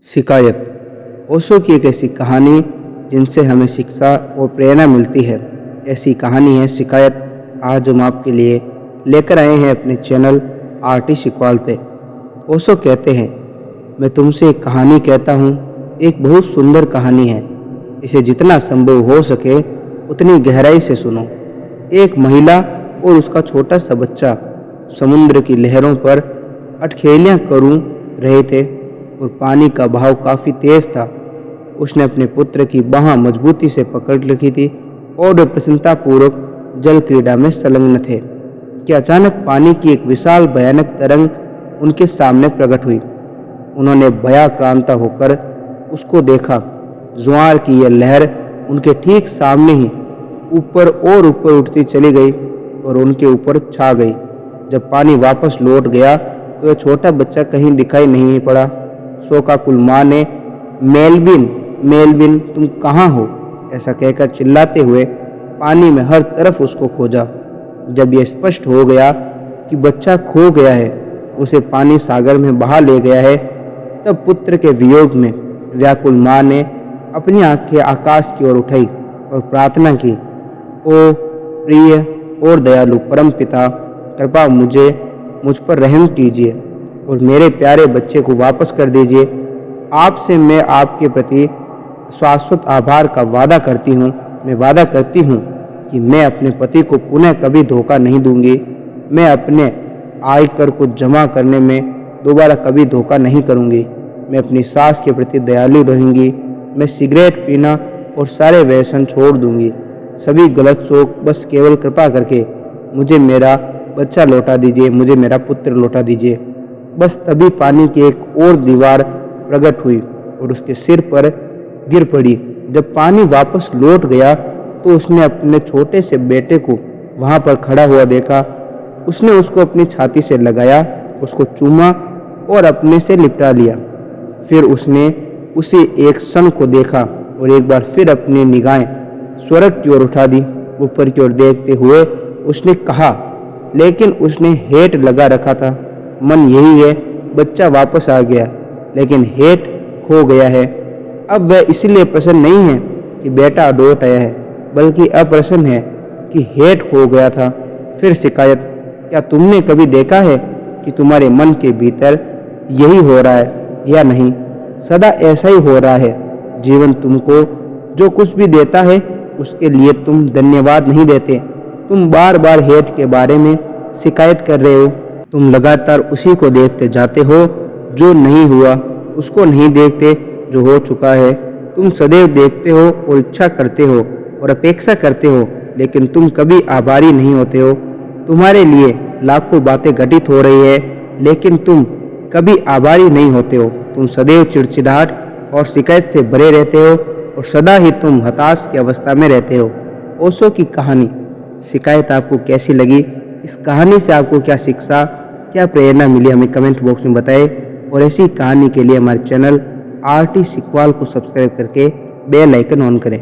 शिकायत ओशो की एक ऐसी कहानी जिनसे हमें शिक्षा और प्रेरणा मिलती है। ऐसी कहानी है शिकायत। आज हम आपके लिए लेकर आए हैं अपने चैनल आरटी सिकवाल पे। ओशो कहते हैं, मैं तुमसे एक कहानी कहता हूँ। एक बहुत सुंदर कहानी है, इसे जितना संभव हो सके उतनी गहराई से सुनो। एक महिला और उसका छोटा सा बच्चा समुद्र की लहरों पर अटखेलियाँ करूँ रहे थे और पानी का बहाव काफ़ी तेज था। उसने अपने पुत्र की बाँह मजबूती से पकड़ रखी थी और वे प्रसन्नतापूर्वक जल क्रीड़ा में संलग्न थे कि अचानक पानी की एक विशाल भयानक तरंग उनके सामने प्रकट हुई। उन्होंने भयाक्रांत होकर उसको देखा। ज्वार की यह लहर उनके ठीक सामने ही ऊपर और ऊपर उठती चली गई और उनके ऊपर छा गई। जब पानी वापस लौट गया तो वह छोटा बच्चा कहीं दिखाई नहीं पड़ा। शोकाकुल माँ ने मेलविन मेलविन तुम कहाँ हो ऐसा कहकर चिल्लाते हुए पानी में हर तरफ उसको खोजा। जब यह स्पष्ट हो गया कि बच्चा खो गया है, उसे पानी सागर में बहा ले गया है, तब पुत्र के वियोग में व्याकुल माँ ने अपनी आंखें आकाश की ओर उठाई और प्रार्थना की, ओ प्रिय और दयालु परम पिता, कृपा मुझ पर रहम कीजिए और मेरे प्यारे बच्चे को वापस कर दीजिए। आपसे मैं आपके प्रति शाश्वत आभार का वादा करती हूँ। मैं वादा करती हूँ कि मैं अपने पति को पुनः कभी धोखा नहीं दूंगी। मैं अपने आयकर को जमा करने में दोबारा कभी धोखा नहीं करूँगी। मैं अपनी सास के प्रति दयालु रहूँगी। मैं सिगरेट पीना और सारे व्यसन छोड़ दूँगी। सभी गलत शौक बस केवल कृपा करके मुझे मेरा बच्चा लौटा दीजिए, मुझे मेरा पुत्र लौटा दीजिए। बस तभी पानी की एक और दीवार प्रकट हुई और उसके सिर पर गिर पड़ी। जब पानी वापस लौट गया तो उसने अपने छोटे से बेटे को वहाँ पर खड़ा हुआ देखा। उसने उसको अपनी छाती से लगाया, उसको चूमा और अपने से लिपटा लिया। फिर उसने उसी एक क्षण को देखा और एक बार फिर अपनी निगाहें स्वर्ग की ओर उठा दी। ऊपर की ओर देखते हुए उसने कहा, लेकिन उसने हेठ लगा रखा था। मन यही है, बच्चा वापस आ गया लेकिन हेठ खो गया है। अब वह इसलिए प्रसन्न नहीं है कि बेटा लौट आया है, बल्कि अप्रसन्न है कि हेठ खो गया था। फिर शिकायत, क्या तुमने कभी देखा है कि तुम्हारे मन के भीतर यही हो रहा है या नहीं? सदा ऐसा ही हो रहा है। जीवन तुमको जो कुछ भी देता है उसके लिए तुम धन्यवाद नहीं देते। तुम बार बार हेठ के बारे में शिकायत कर रहे हो। तुम लगातार उसी को देखते जाते हो जो नहीं हुआ, उसको नहीं देखते जो हो चुका है। तुम सदैव देखते हो और इच्छा करते हो और अपेक्षा करते हो, लेकिन तुम कभी आभारी नहीं होते हो। तुम्हारे लिए लाखों बातें घटित हो रही है, लेकिन तुम कभी आभारी नहीं होते हो। तुम सदैव चिड़चिड़ाहट और शिकायत से भरे रहते हो और सदा ही तुम हताश की अवस्था में रहते हो। ओशो की कहानी शिकायत आपको कैसी लगी? इस कहानी से आपको क्या शिक्षा, क्या प्रेरणा मिली, हमें कमेंट बॉक्स में बताएं। और ऐसी कहानी के लिए हमारे चैनल आरटी सिकवाल को सब्सक्राइब करके बेल आइकन ऑन करें।